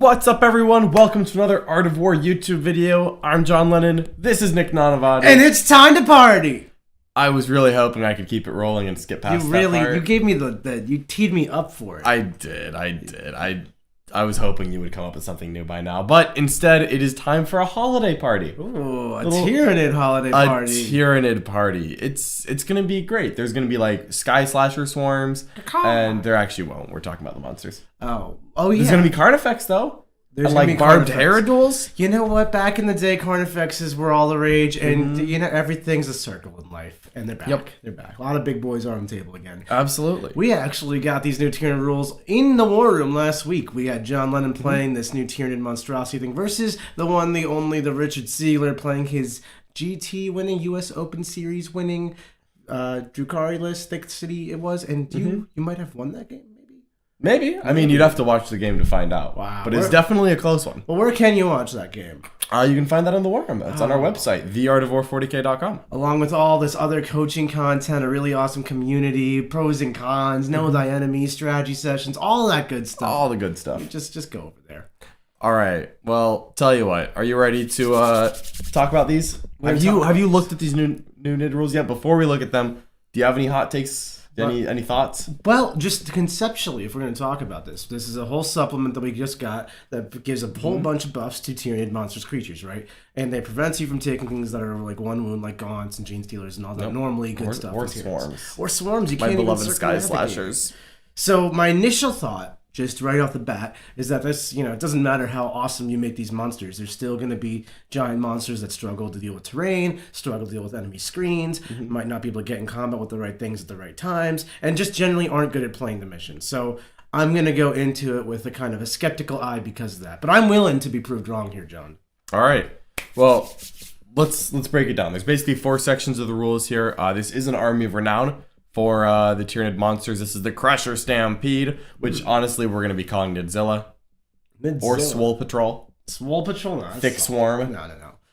What's up, everyone? Welcome to another Art of War YouTube video. I'm John Lennon. This is Nick Nanavati. And it's time to party! I was really hoping I could keep it rolling and skip past that part. You gave me you teed me up for it. I did. I was hoping you would come up with something new by now. But instead, it is time for a holiday party. Ooh, a Tyranid holiday party. A Tyranid party. It's going to be great. There's going to be like Sky Slasher swarms. And there actually won't. We're talking about the monsters. Oh yeah. There's going to be Carnifex, though. There's and like barbed hair duels. You know what? Back in the day, Carnifexes were all the rage, and you know everything's a circle in life, and they're back. Yep. They're back. A lot of big boys are on the table again. Absolutely. We actually got these new Tyranid rules in the war room last week. We had John Lennon playing this new Tyranid monstrosity thing versus the one, the only, the Richard Siegler playing his GT winning, U.S. Open Series winning, Drukari list, Thick City it was, and you might have won that game. Maybe. I mean, you'd have to watch the game to find out. Wow. But it's definitely a close one. Well, where can you watch that game? You can find that on the War Room. It's on our website, theartofwar40k.com. Along with all this other coaching content, a really awesome community, pros and cons, know thy enemy, strategy sessions, all that good stuff. All the good stuff. Just go over there. All right. Well, tell you what. Are you ready to talk about these? Have you looked at these new NID rules yet? Before we look at them, do you have any hot takes? Any thoughts? Well, just conceptually, if we're going to talk about this is a whole supplement that we just got that gives a whole bunch of buffs to Tyranid monsters creatures, right? And they prevent you from taking things that are like one wound, like Gaunts and Gene Stealers and all that normally good stuff. Or swarms. Or swarms. You My can't beloved even Sky Slashers. So my initial thought, just right off the bat, is that this, it doesn't matter how awesome you make these monsters. There's still going to be giant monsters that struggle to deal with terrain, struggle to deal with enemy screens, might not be able to get in combat with the right things at the right times, and just generally aren't good at playing the mission. So I'm going to go into it with a kind of a skeptical eye because of that. But I'm willing to be proved wrong here, John. All right. Well, let's break it down. There's basically 4 sections of the rules here. This is an Army of Renown. For the Tyranid monsters, this is the Crusher Stampede, which honestly we're going to be calling Nidzilla. Or Swole Patrol. Swole Patrol? No, Thick Swarm.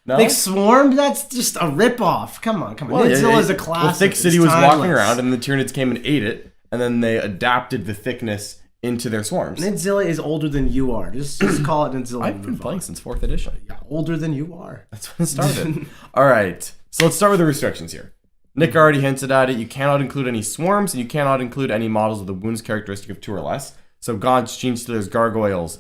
No? Thick Swarm? That's just a ripoff. Come on. Well, Nidzilla is a classic. Well, Thick City was walking around and the Tyranids came and ate it, and then they adapted the thickness into their swarms. Nidzilla is older than you are. Just call it Nidzilla. I've been playing since 4th edition. Yeah, older than you are. That's when it started. All right. So let's start with the restrictions here. Nick already hinted at it. You cannot include any swarms, and you cannot include any models with a wounds characteristic of 2 or less. So Gaunts, Gene Stealers, Gargoyles,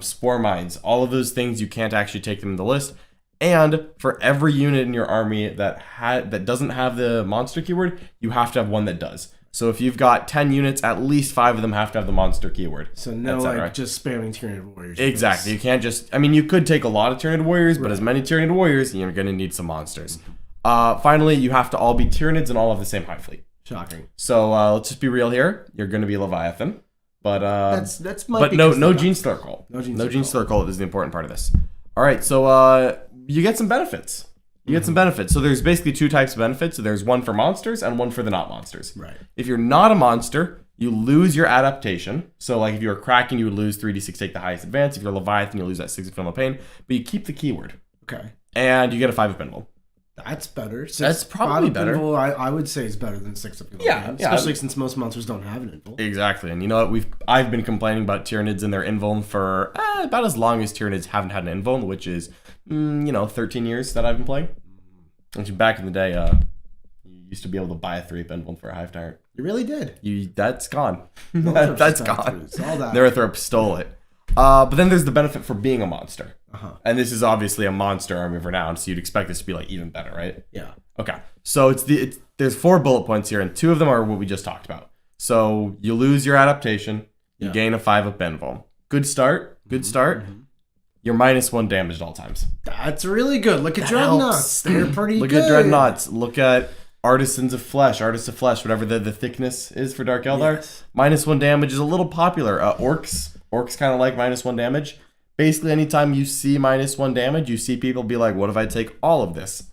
Spore Mines, all of those things, you can't actually take them in the list. And for every unit in your army that doesn't have the monster keyword, you have to have one that does. So if you've got 10 units, at least 5 of them have to have the monster keyword. So no, just spamming Tyranid Warriors. Exactly. You can't just... I mean, you could take a lot of Tyranid Warriors, but as many Tyranid Warriors, you're going to need some monsters. Finally, you have to all be Tyranids and all have the same high fleet. Shocking. So let's just be real here. You're going to be Leviathan, but no Gene Stealer Cult. No Gene Stealer Cult is the important part of this. All right, so you get some benefits. So there's basically 2 types of benefits. So there's one for monsters and one for the not monsters. Right. If you're not a monster, you lose your adaptation. So like if you're a Kraken, you would lose 3d6, take the highest advance. If you're a Leviathan, you lose that 6 of Film of Pain. But you keep the keyword. Okay. And you get a 5 of Pinball. That's better. That's probably better. Pinball, I would say it's better than 6 of Pinball. Yeah. Especially since most monsters don't have an invul. Exactly. And you know what? I've been complaining about Tyranids and their invuln for about as long as Tyranids haven't had an invuln, which is 13 years that I've been playing. And back in the day, you used to be able to buy a 3-up invuln for a Hive Tyrant. You really did. That's gone. That's gone. Nerathrop stole it. But then there's the benefit for being a monster. And this is obviously a monster Army of Renown, so you'd expect this to be like even better, right? Yeah. Okay. So there's 4 bullet points here, and 2 of them are what we just talked about. So you lose your adaptation, you gain a 5-up invuln. Good start. You're -1 damage at all times. That's really good. Look at Dreadnoughts. They're pretty good. Look at Dreadnoughts. Look at Artisans of Flesh, whatever the thickness is for Dark Eldar. Yes. -1 damage is a little popular. Orcs kind of like -1 damage. Basically, anytime you see -1 damage, you see people be like, what if I take all of this?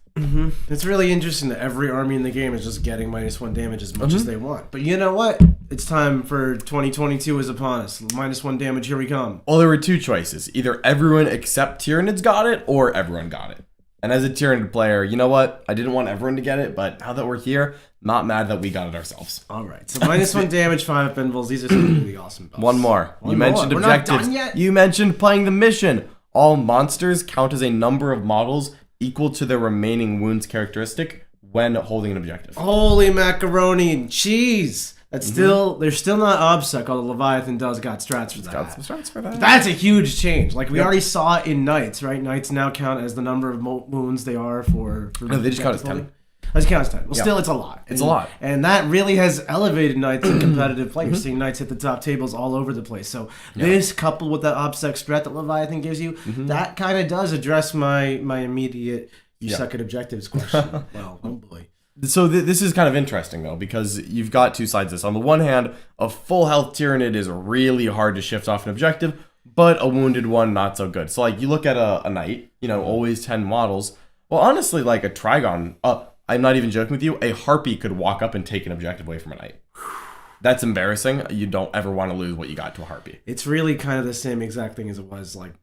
It's really interesting that every army in the game is just getting -1 damage as much as they want. But you know what? It's time for 2022 is upon us. -1 damage, here we come. Well, there were 2 choices. Either everyone except Tyranids got it, or everyone got it. And as a Tyranid player, you know what? I didn't want everyone to get it, but now that we're here, not mad that we got it ourselves. All right. So -1 damage, 5 up invulns. These are some really awesome buffs. One more. You mentioned We're not objectives. done yet? You mentioned playing the mission. All monsters count as a number of models equal to their remaining wounds characteristic when holding an objective. Holy macaroni and cheese! That's still they're still not obsec, although Leviathan does got strats for that. Got some strats for that. That's a huge change. Like we already saw it in Knights, right? Knights now count as the number of wounds they are for No, they just count as 10. Let's count as 10. Well, still, it's a lot. It's a lot. And that really has elevated Knights in competitive play. You're seeing Knights hit the top tables all over the place. So this, coupled with that obsec strat that Leviathan gives you, that kind of does address my immediate you suck at objectives question. Well, oh boy. So this is kind of interesting, though, because you've got two sides of this. On the one hand, a full health Tyranid is really hard to shift off an objective, but a wounded one, not so good. So, like, you look at a Knight, you know, always 10 models. Well, honestly, like a Trigon, I'm not even joking with you, a Harpy could walk up and take an objective away from a Knight. That's embarrassing. You don't ever want to lose what you got to a Harpy. It's really kind of the same exact thing as it was, like,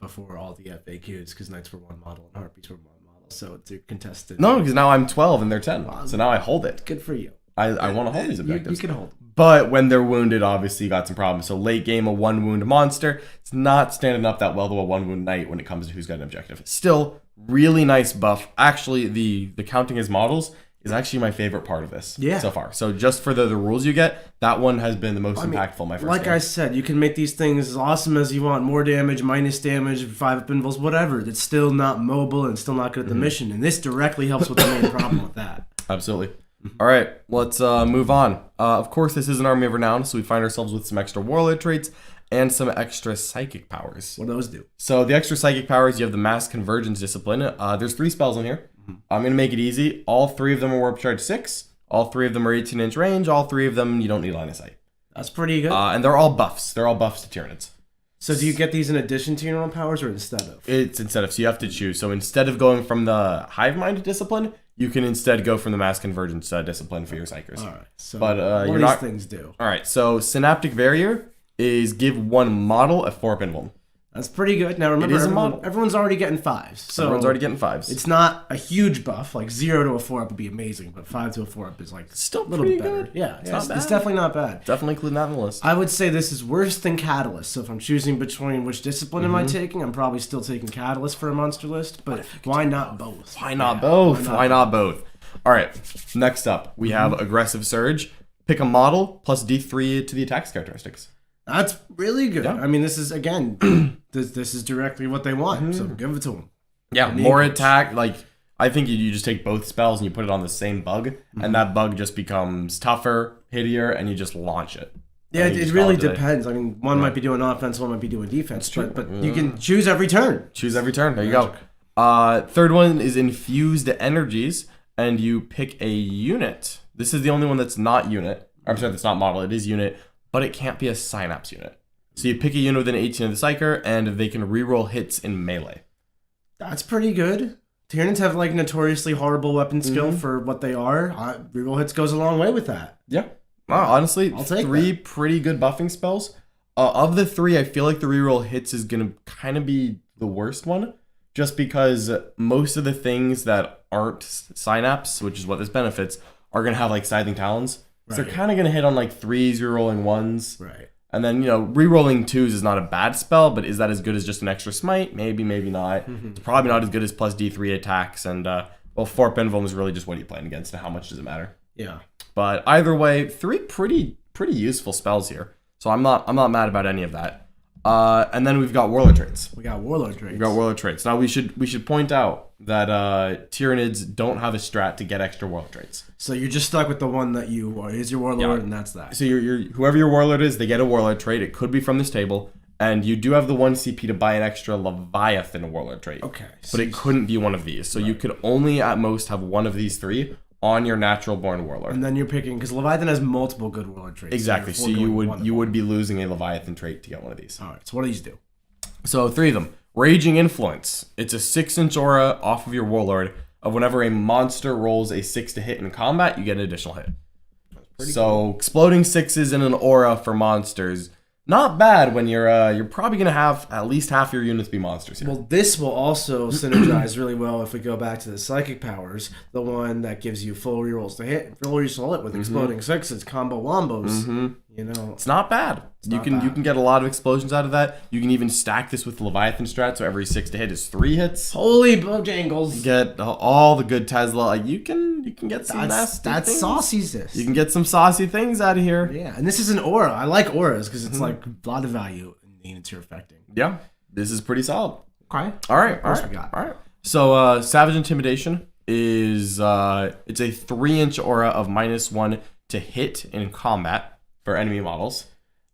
before all the FAQs, because Knights were one model and Harpies were one model. So it's a contested. No, because now I'm 12 and they're 10. So now I hold it. Good for you. I want to hold these objectives. You can hold. But when they're wounded, obviously you got some problems. So late game, a 1 wound monster, it's not standing up that well to a 1 wound Knight when it comes to who's got an objective. Still, really nice buff. Actually, the counting as models is actually my favorite part of this so far. So just for the rules you get, that one has been the most impactful my first game. I said, you can make these things as awesome as you want. More damage, minus damage, 5 up invulns, whatever. It's still not mobile and still not good at the mission. And this directly helps with the main problem with that. Absolutely. All right, let's move on. Of course, this is an Army of Renown, so we find ourselves with some extra Warlord traits and some extra Psychic powers. What do those do? So the extra Psychic powers, you have the Mass Convergence Discipline. There's 3 spells in here. I'm going to make it easy. All 3 of them are Warp Charge 6. All 3 of them are 18-inch range. All 3 of them, you don't need line of sight. That's pretty good. And they're all buffs. They're all buffs to Tyranids. So do you get these in addition to your normal powers or instead of? It's instead of. So you have to choose. So instead of going from the Hive Mind Discipline, you can instead go from the Mass Convergence Discipline for your Psychers. All right. So but, what do these things do? All right. So Synaptic Barrier is give 1 model a 4-up invuln. That's pretty good. Now remember, everyone's already getting 5s. So everyone's already getting 5s. It's not a huge buff. Like 0 to a 4-up would be amazing, but 5 to a 4-up is like still a little bit better. Yeah, it's definitely not bad. Definitely include that in the list. I would say this is worse than Catalyst. So if I'm choosing between which discipline am I taking, I'm probably still taking Catalyst for a monster list. But why not both? Why not both? Why not both? All right. Next up, we have Aggressive Surge. Pick a model plus D3 to the attack's characteristics. That's really good. Yeah. I mean, this is, again, this is directly what they want. So give it to them. Yeah, more attack. Like, I think you just take both spells and you put it on the same bug, and that bug just becomes tougher, hittier, and you just launch it. Yeah, it really depends. I mean, one might be doing offense, one might be doing defense. But you can choose every turn. Choose every turn. There you go. Third one is Infused Energies, and you pick a unit. This is the only one that's not unit. I'm sorry, that's not model. It is unit. But it can't be a Synapse unit. So you pick a unit within 18 of the Psyker, and they can reroll hits in melee. That's pretty good. Tyranids have like notoriously horrible weapon skill for what they are. Reroll hits goes a long way with that. Yeah. Well, honestly, I'll take 3 pretty good buffing spells. Of the 3, I feel like the reroll hits is going to kind of be the worst one. Just because most of the things that aren't Synapse, which is what this benefits, are going to have like Scything Talons. So they're kind of going to hit on like 3s, you're rolling 1s. Right. And then, re-rolling 2s is not a bad spell, but is that as good as just an extra smite? Maybe, maybe not. It's probably not as good as plus D3 attacks. And, 4-up invuln is really just what are you playing against and how much does it matter? Yeah. But either way, 3 pretty useful spells here. So I'm not mad about any of that. And then we've got Warlord traits. We got Warlord traits. Now we should point out that Tyranids don't have a strat to get extra Warlord traits. So you're just stuck with the one that is your Warlord, and that's that. So whoever your Warlord is, they get a Warlord trait. It could be from this table, and you do have the 1 CP to buy an extra Leviathan Warlord trait. Okay. But it couldn't be one of these. So you could only at most have one of these 3 on your natural born Warlord. And then you're picking, because Leviathan has multiple good Warlord traits. Exactly. So you would be losing a Leviathan trait to get one of these. All right. So what do these do? So 3 of them. Raging Influence. It's a 6-inch aura off of your Warlord of whenever a monster rolls a 6 to hit in combat, you get an additional hit. So cool. Exploding 6s in an aura for monsters Not bad when you're probably gonna have at least half your units be monsters here. Well, this will also synergize really well if we go back to the psychic powers, the one that gives you full rerolls to hit, full rerolls to hit with exploding sixes, combo wombos. You know, it's not bad. You can get a lot of explosions out of that. You can even stack this with Leviathan strat, so every 6 to hit is 3 hits. Holy bojangles! You get all the good Tesla. Like you can get some nasty that's things. sauciness. You can get some saucy things out of here. Yeah, and this is an aura. I like auras because it's like a lot of value in the units you're affecting. Yeah, this is pretty solid. Okay. All right. What else we got? All right. So Savage Intimidation is it's a 3-inch aura of -1 to hit in combat for enemy models,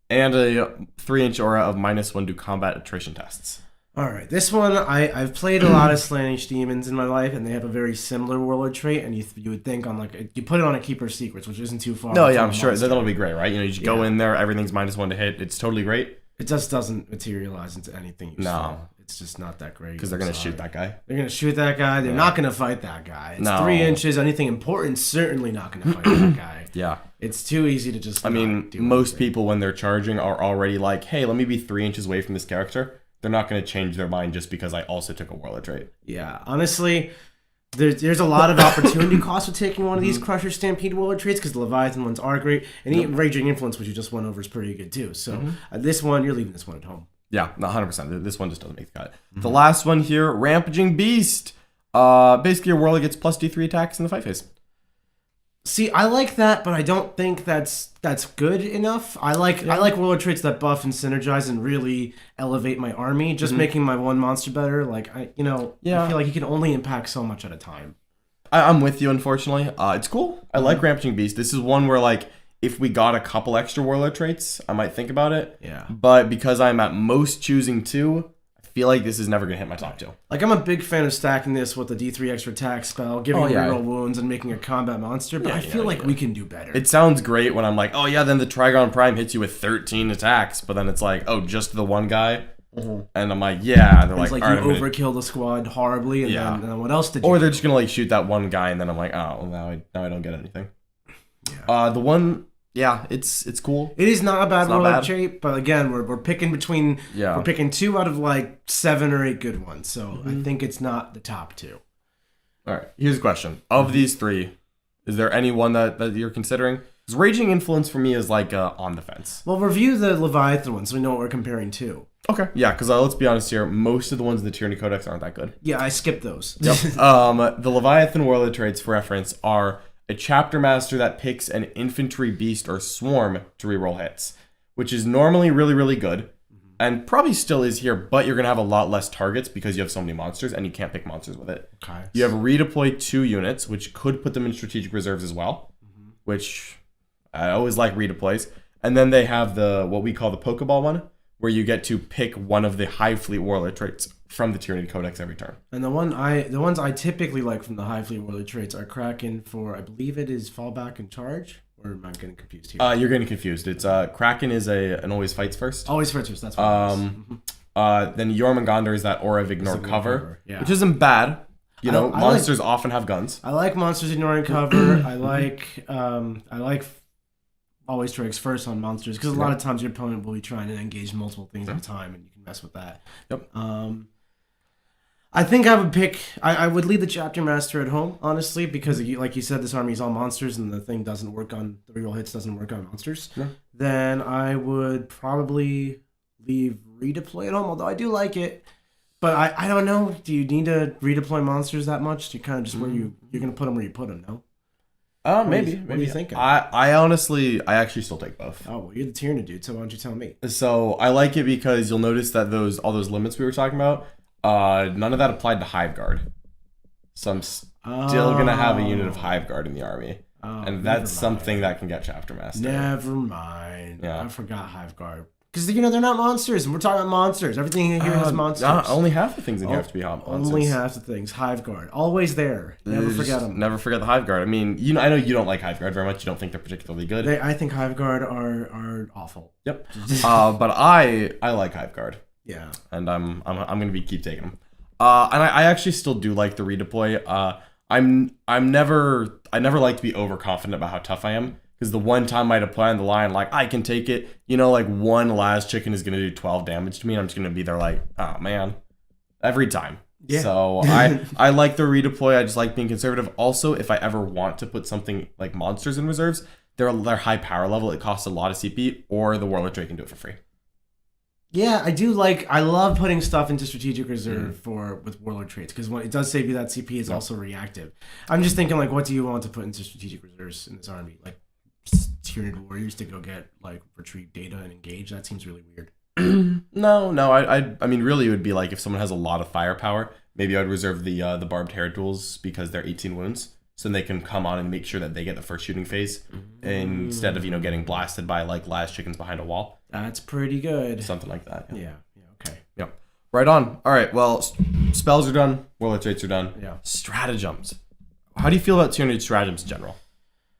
and a 3-inch aura of -1 to combat attrition tests. All right, this one I've played a lot of Slanish demons in my life, and they have a very similar warlord trait. And you would think on like you put it on a Keeper's Secrets, which isn't too far. No, yeah, I'm sure that'll be great, right? You know, you just go in there, everything's -1 to hit. It's totally great. It just doesn't materialize into anything useful. No. It's just not that great. Because they're gonna shoot that guy. They're gonna shoot that guy. They're not gonna fight that guy. It's No. 3 inches. Anything important, certainly not gonna fight that guy. Yeah. It's too easy to just. I mean, most people when they're charging are already like, hey, let me be 3 inches away from this character. They're not going to change their mind just because I also took a warlord trait. Yeah, honestly, there's a lot of opportunity cost with taking one of these Crusher Stampede warlord traits because the Leviathan ones are great, and even Raging Influence, which you just went over, is pretty good too. So this one, you're leaving this one at home. Yeah, 100%. This one just doesn't make the cut. The last one here, Rampaging Beast. Basically, your warlord gets plus D3 attacks in the fight phase. See, I like that, but I don't think that's good enough. I like warlord traits that buff and synergize and really elevate my army. Just making my one monster better, like I feel like he can only impact so much at a time. I'm with you, unfortunately. It's cool. I like Rampaging Beast. This is one where like if we got a couple extra warlord traits, I might think about it. Yeah. But because I'm at most choosing 2, I feel like this is never gonna hit my top 2. Like I'm a big fan of stacking this with the D3 extra attack spell, giving reroll wounds, and making a combat monster. But I feel like we can do better. It sounds great when I'm like, oh yeah, then the Trigon Prime hits you with 13 attacks, but then it's like, oh, just the one guy, and I'm like, yeah. They're it's like, you overkill the squad horribly, and then what else did you? Or do? they're just gonna like shoot that one guy, and then I'm like, oh, well, now I don't get anything. Yeah. The one. Yeah, it's cool. It is not a bad warlord trait, but again, we're picking between we're picking 2 out of like 7 or 8 good ones. So I think it's not the top 2. All right, here's a question: of these 3, is there any one that you're considering? Because Raging Influence for me is like on the fence. Well, review the Leviathan one so we know what we're comparing to. Okay, yeah, because let's be honest here, most of the ones in the Tyranid Codex aren't that good. Yeah, I skipped those. Yep. The Leviathan warlord traits, for reference, are a chapter master that picks an infantry beast or swarm to reroll hits, which is normally really, really good, and probably still is here, but you're going to have a lot less targets because you have so many monsters, and you can't pick monsters with it. Okay. You have redeploy 2 units, which could put them in strategic reserves as well, which I always like redeploys. And then they have what we call the Pokeball one, where you get to pick one of the High Fleet warlord traits from the Tyranid Codex every turn. And the ones I typically like from the High Fleet warlord traits are Kraken for, I believe it is fallback and charge, or am I getting confused here? You're getting confused. It's Kraken is an always fights first. Always fights first. That's what it is. Then Jormungandr is that aura of ignore cover, which isn't bad. You know, monsters often have guns. I like monsters ignoring cover. I like always strikes first on monsters because a lot of times your opponent will be trying to engage multiple things at a time, and you can mess with that. Yep. I think I would pick. I would leave the chapter master at home, honestly, because like you said, this army is all monsters, and the thing doesn't work on the reroll hits. Doesn't work on monsters. Yeah. Then I would probably leave redeploy at home, although I do like it. But I don't know. Do you need to redeploy monsters that much? Do you kind of just where you're gonna put them where you put them? No. Maybe. What are you thinking? I honestly, I actually still take both. Oh, well, you're the Tyranid dude, so why don't you tell me? So I like it because you'll notice that all those limits we were talking about, none of that applied to Hive Guard. So I'm still gonna have a unit of Hive Guard in the army, and that's something that can get chapter master. Never mind. Yeah. I forgot Hive Guard. Because, they're not monsters, and we're talking about monsters. Everything in here is monsters. Only half the things in here have to be monsters. Only half the things. Hive Guard. Always there. Never forget them. Never forget the Hive Guard. I mean, I know you don't like Hive Guard very much. You don't think they're particularly good. I think Hive Guard are awful. Yep. But I like Hive Guard. Yeah. And I'm going to keep taking them. And I actually still do like the redeploy. I never like to be overconfident about how tough I am. Because the one time I deploy on the line, like, I can take it, like one last chicken is going to do 12 damage to me. And I'm just going to be there like, oh, man. Every time. Yeah. So I like the redeploy. I just like being conservative. Also, if I ever want to put something like monsters in reserves, they're high power level. It costs a lot of CP, or the Warlord Trait can do it for free. Yeah, I love putting stuff into strategic reserve with Warlord traits, because when it does save you that CP, it's also reactive. I'm just thinking, like, what do you want to put into strategic reserves in this army? Like, Tyranid warriors to go get, like, retrieve data and engage? That seems really weird. No. I mean, really, it would be like if someone has a lot of firepower, maybe I'd reserve the barbed hair tools because they're 18 wounds, so they can come on and make sure that they get the first shooting phase instead of getting blasted by like last chickens behind a wall. That's pretty good. Something like that. Yeah. Okay. Yeah. Right on. All right. Well, spells are done. Warlord traits are done. Yeah. Stratagems. How do you feel about Tyranid stratagems in general?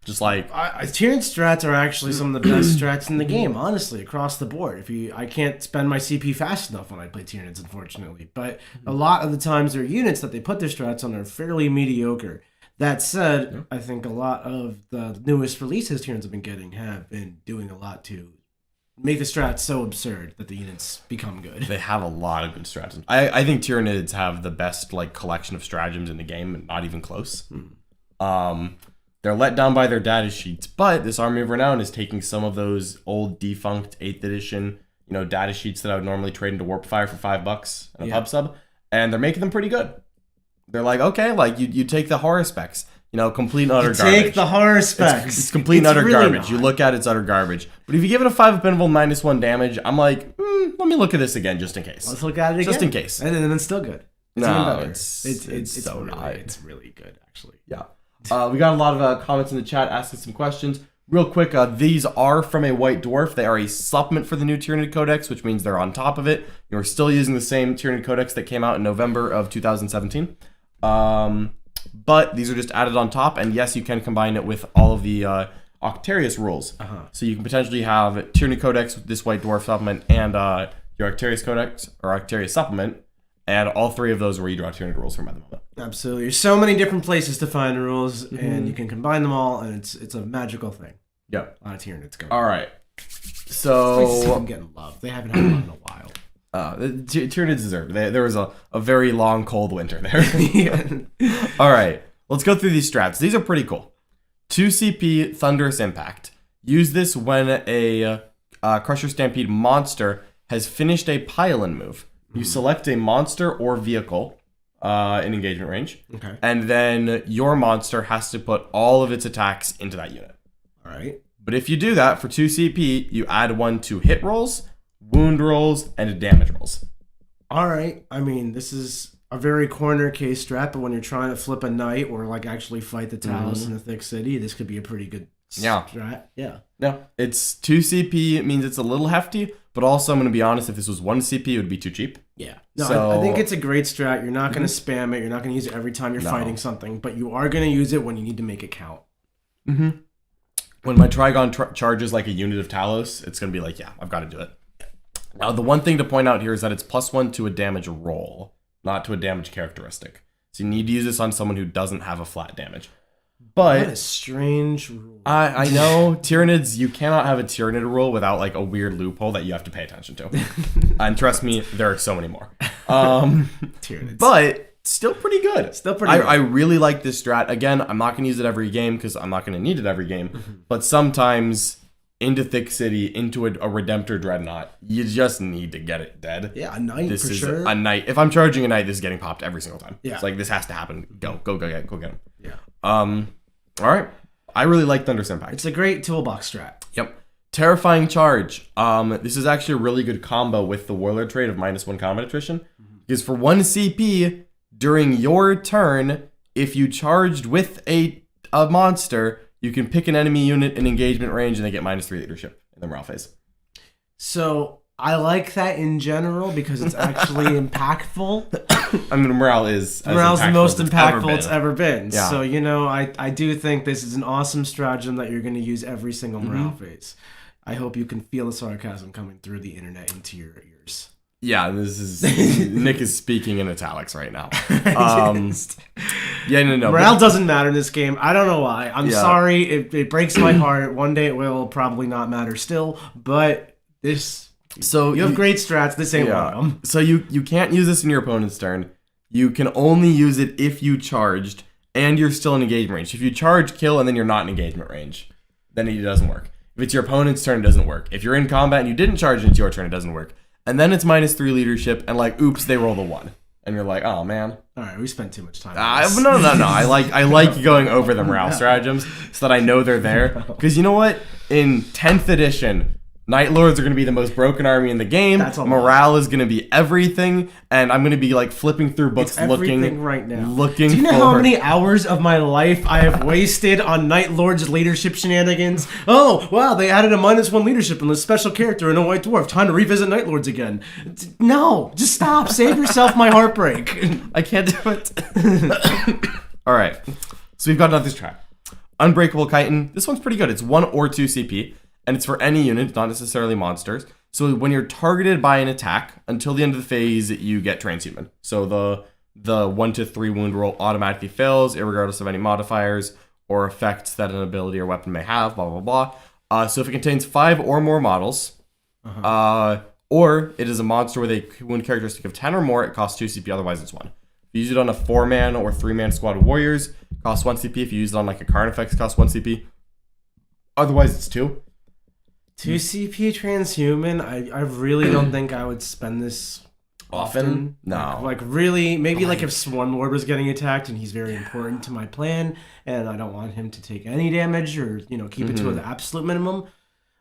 Just like Tyranid strats are actually some of the best strats in the game, honestly, across the board. I can't spend my CP fast enough when I play Tyranids, unfortunately. But a lot of the times their units that they put their strats on are fairly mediocre. That said, I think a lot of the newest releases Tyranids have been doing a lot to make the strats so absurd that the units become good. They have a lot of good stratagems. I think Tyranids have the best like collection of stratagems in the game, and not even close. They're let down by their data sheets, but this Army of Renown is taking some of those old defunct 8th edition, data sheets that I would normally trade into Warpfire for $5 and a pub sub, and they're making them pretty good. They're like, okay, like you take the horror specs, complete and utter garbage. Take the horror specs. It's complete and utter really garbage. not. You look at it, it's utter garbage. But if you give it a 5 upendable -1 damage, I'm like, let me look at this again just in case. Let's look at it again. Just in case. And then it's still good. It's No, even better. it's so really, not. It's really good, actually. Yeah. We got a lot of comments in the chat asking some questions. Real quick, these are from a White Dwarf. They are a supplement for the new Tyranid Codex, which means they're on top of it. You're still using the same Tyranid Codex that came out in November of 2017. But these are just added on top, and yes, you can combine it with all of the Octarius rules. So you can potentially have Tyranid Codex with this White Dwarf supplement and your Octarius Codex or Octarius supplement, and all three of those where you draw Tyranid rules from at the moment. Absolutely. There's so many different places to find rules, and you can combine them all, and it's a magical thing. Yeah. On a Tyranids going. All right. It's nice to see So them getting love. They haven't had love in a while. the Tyranids deserved it. There was a very long, cold winter there. All right. Let's go through these strats. These are pretty cool. 2 CP Thunderous Impact. Use this when a Crusher Stampede monster has finished a pile-in move. You select a monster or vehicle in engagement range. Okay. And then your monster has to put all of its attacks into that unit. All right. But if you do that for 2 CP, you add 1 to hit rolls, wound rolls, and damage rolls. All right. I mean, this is a very corner case strat, but when you're trying to flip a knight or like actually fight the Talos in a thick city, this could be a pretty good strat. Yeah. No, it's 2 CP. It means it's a little hefty, but also I'm going to be honest, if this was 1 CP, it would be too cheap. Yeah. No, So- I think it's a great strat. You're not going to spam it. You're not going to use it every time you're fighting something, but you are going to use it when you need to make it count. When my Trigon charges like a unit of Talos, it's going to be like, yeah, I've got to do it. Now, the one thing to point out here is that it's +1 to a damage roll, not to a damage characteristic. So you need to use this on someone who doesn't have a flat damage. What a But strange rule. I know Tyranids, you cannot have a Tyranid rule without like a weird loophole that you have to pay attention to. And trust me, there are so many more. Tyranids. But still pretty good. Still pretty good. I really like this strat. Again, I'm not going to use it every game because I'm not going to need it every game. But sometimes into Thick City, into a Redemptor Dreadnought, you just need to get it dead. Yeah, a knight This for is sure. a knight. If I'm charging a knight, this is getting popped every single time. Yeah. It's like, this has to happen. Go get him. Yeah. All right. I really like Thunderous Impact. It's a great toolbox strat. Yep. Terrifying Charge. This is actually a really good combo with the Warlord trait of -1 combat attrition. Because for 1 CP, during your turn, if you charged with a monster, you can pick an enemy unit in engagement range and they get -3 leadership in the morale phase. So I like that in general because it's actually impactful. I mean, morale is Morale's the most impactful it's it's ever been. Yeah. So, I do think this is an awesome stratagem that you're going to use every single morale phase. I hope you can feel the sarcasm coming through the internet into your ears. Yeah, this is Nick is speaking in italics right now. Yeah, no. Morale doesn't matter in this game. I don't know why. I'm sorry. It breaks my heart. One day it will probably not matter still. But this... So you have great strats. This ain't one of them. So you can't use this in your opponent's turn. You can only use it if you charged and you're still in engagement range. If you charge, kill, and then you're not in engagement range, then it doesn't work. If it's your opponent's turn, it doesn't work. If you're in combat and you didn't charge and it's your turn, it doesn't work. And then it's -3 leadership, and like, oops, they roll the 1. And you're like, oh man. All right, we spent too much time. No. I like going over the morale stratagems so that I know they're there. Because you know what? In 10th edition, Night Lords are going to be the most broken army in the game. Morale is going to be everything, and I'm going to be like flipping through books, looking right now. Looking. Do you know how many hours of my life I have wasted on Night Lords leadership shenanigans? Oh wow, they added a -1 leadership and a special character and a white dwarf. Time to revisit Night Lords again. No, just stop. Save yourself my heartbreak. I can't do it. All right, so we've got another strat. Unbreakable Chitin. This one's pretty good. It's 1 or 2 CP. And it's for any unit, not necessarily monsters. So when you're targeted by an attack, until the end of the phase, you get transhuman. So the 1 to 3 wound roll automatically fails, irregardless of any modifiers or effects that an ability or weapon may have, blah, blah, blah. So if it contains 5 or more models, or it is a monster with a wound characteristic of 10 or more, it costs 2 CP, otherwise it's 1. If you use it on a 4-man or 3-man squad of warriors, it costs 1 CP. If you use it on like a Carnifex, it costs 1 CP. Otherwise it's 2. 2 CP transhuman. I really don't think I would spend this often. No. Like really, maybe like if Swarm Lord was getting attacked and he's very important to my plan and I don't want him to take any damage or, keep it to the absolute minimum.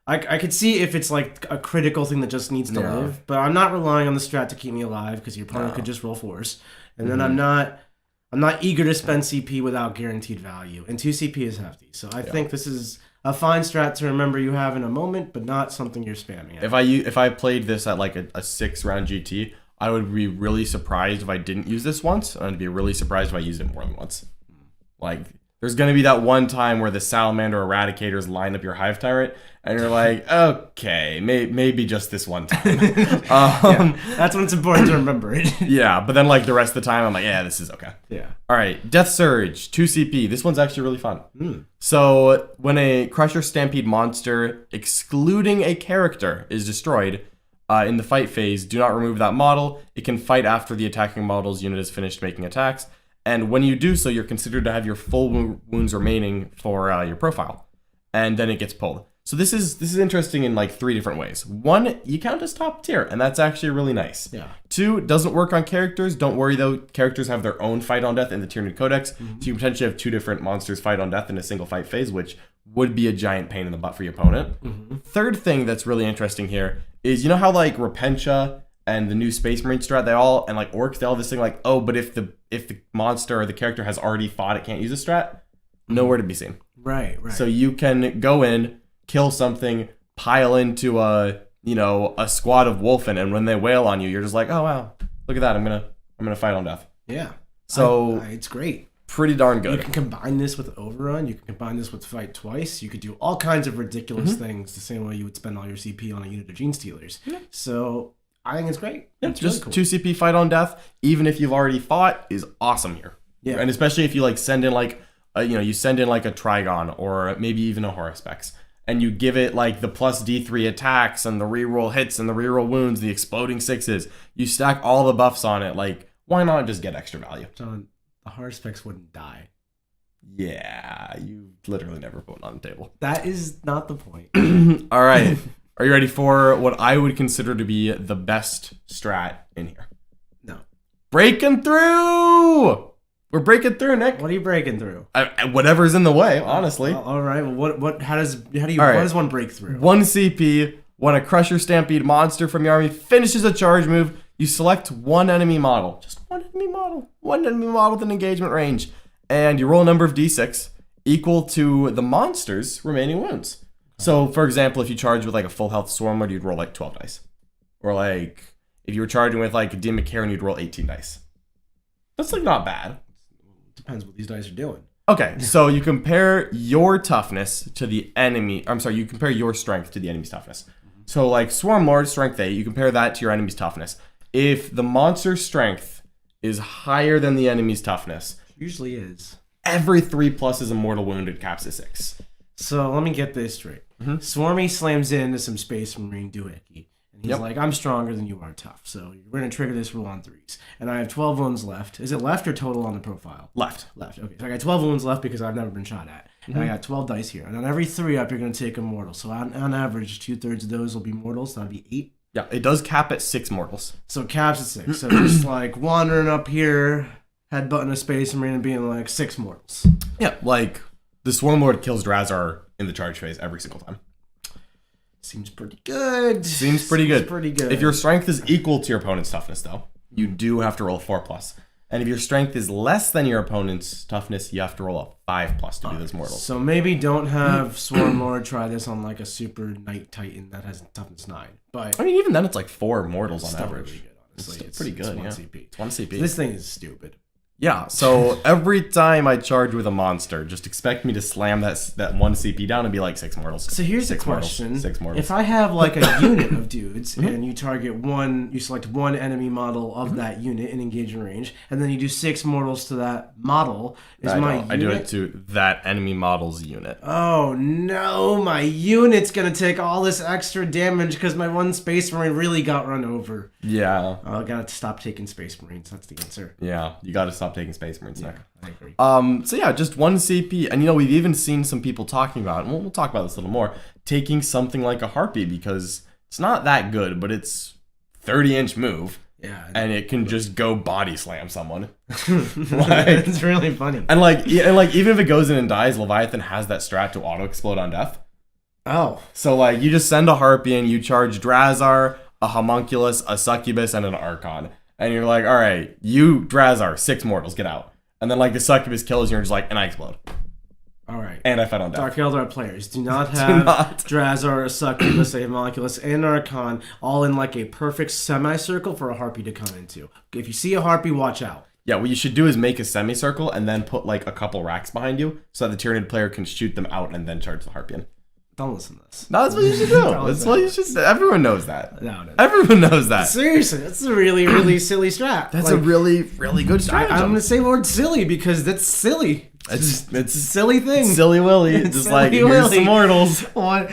I could see if it's like a critical thing that just needs to live, but I'm not relying on the strat to keep me alive because your opponent could just roll force. And then I'm not eager to spend CP without guaranteed value. And 2 CP is hefty. So I think this is a fine strat to remember you have in a moment, but not something you're spamming at. If I played this at like a 6-round GT, I would be really surprised if I didn't use this once, and I'd be really surprised if I used it more than once. Like, there's going to be that one time where the Salamander Eradicators line up your Hive Tyrant, and you're like, okay, maybe just this one time. That's when it's important to remember it. Yeah, but then like the rest of the time, I'm like, yeah, this is okay. Yeah. All right, Death Surge, 2 CP. This one's actually really fun. So when a Crusher Stampede monster, excluding a character, is destroyed in the fight phase, do not remove that model. It can fight after the attacking model's unit is finished making attacks. And when you do so, you're considered to have your full wounds remaining for your profile. And then it gets pulled. So this is interesting in like 3 different ways. 1, you count as top tier, and that's actually really nice. Yeah. 2, it doesn't work on characters. Don't worry though, characters have their own fight on death in the Tyranid Codex. So you potentially have 2 different monsters fight on death in a single fight phase, which would be a giant pain in the butt for your opponent. Third thing that's really interesting here is, you know how like Repentia and the new Space Marine strat, they all, and like Orcs, they all have this thing like, oh, but if the monster or the character has already fought, it can't use a strat. Nowhere to be seen. Right. So you can go in, kill something, pile into a squad of Wolfen, and when they wail on you, you're just like, oh wow, look at that, I'm gonna fight on death. Yeah. So it's great. Pretty darn good. You can combine this with Overrun. You can combine this with Fight Twice. You could do all kinds of ridiculous things the same way you would spend all your CP on a unit of Gene Stealers. So I think it's great. Yeah, it's just really cool. 2 CP fight on death, even if you've already fought, is awesome here. Yeah. And especially if you like send in like you send in like a Trigon or maybe even a Horospex, and you give it like the plus D3 attacks and the reroll hits and the reroll wounds, the exploding 6s. You stack all the buffs on it. Like, why not just get extra value? John, the Horospex wouldn't die. Yeah, you literally never put it on the table. That is not the point. All right. Are you ready for what I would consider to be the best strat in here? No. Breaking through! We're breaking through, Nick. What are you breaking through? Whatever's in the way, honestly. All right. Well, how does one break through? 1 CP. When a Crusher Stampede monster from your army finishes a charge move, you select 1 enemy model. Just 1 enemy model. 1 enemy model with an engagement range. And you roll a number of D6 equal to the monster's remaining wounds. So, for example, if you charge with like a full health Swarm Lord, you'd roll like 12 dice. Or like, if you were charging with like a Demon Karen, you'd roll 18 dice. That's like not bad. Depends what these dice are doing. Okay, so you compare your toughness to the enemy. You compare your strength to the enemy's toughness. So like Swarm Lord, strength 8, you compare that to your enemy's toughness. If the monster's strength is higher than the enemy's toughness, Usually is. Every 3+ is a mortal wound at caps at 6. So let me get this straight. Swarmy slams into some Space Marine doohickey. And he's like, I'm stronger than you are tough. So we're going to trigger this rule on 3s. And I have 12 wounds left. Is it left or total on the profile? Left. Okay. So I got 12 wounds left because I've never been shot at. And I got 12 dice here. And on every 3 up, you're going to take a mortal. So on average, 2/3 of those will be mortals. So that'd be 8. Yeah, it does cap at 6 mortals. So caps at 6. So just like wandering up here, headbutting a Space Marine and being like 6 mortals. Yeah, like the Swarm Lord kills Drazar in the charge phase every single time. Seems pretty good. Seems pretty good. Pretty good. If your strength is equal to your opponent's toughness, though, you do have to roll a 4+. And if your strength is less than your opponent's toughness, you have to roll a 5+ to do those mortals. So maybe don't have Swarm Lord try this on like a super Knight Titan that has toughness 9. But I mean, even then, it's like 4 mortals on still average. really good, honestly. It's pretty good. It's 1 yeah. CP. It's 1 CP. This thing is stupid. Yeah, so every time I charge with a monster, just expect me to slam that 1 CP down and be like 6 mortals. So here's the 6 mortals, question. 6 mortals. If I have like a unit of dudes and you target you select one enemy model of that unit in engagement range, and then you do 6 mortals to that model, I do it to that enemy model's unit. Oh no, my unit's gonna take all this extra damage because my 1 Space Marine really got run over. Yeah. I gotta stop taking Space Marines. That's the answer. Yeah, you gotta stop taking Space Marines now. I agree. So yeah, just 1 CP, and we've even seen some people talking about, and we'll talk about this a little more, taking something like a Harpy because it's not that good, but it's 30-inch move. Yeah, and it can just go body slam someone. It's really funny. And even if it goes in and dies, Leviathan has that strat to auto explode on death. Oh, so you just send a Harpy and you charge Drazar, a Homunculus, a Succubus, and an Archon. And you're like, all right, you, Drazar, 6 mortals, get out. And then the Succubus kills you and you're just like, and I explode. All right. And I fed on death. Dark Eldar players do not have Drazar, a Succubus, a Homunculus, and an Archon all in like a perfect semicircle for a Harpy to come into. If you see a Harpy, watch out. Yeah, what you should do is make a semicircle and then put a couple racks behind you so that the Tyranid player can shoot them out and then charge the Harpian. Don't listen to this. No, that's what you should do. That's what you should. Everyone knows that. No. Everyone knows that. Seriously, that's a really, really silly strat. That's a really, really good strat. I'm gonna say the word silly because that's silly. It's a silly thing. Silly Willy. Just silly here's Willy. some mortals. What?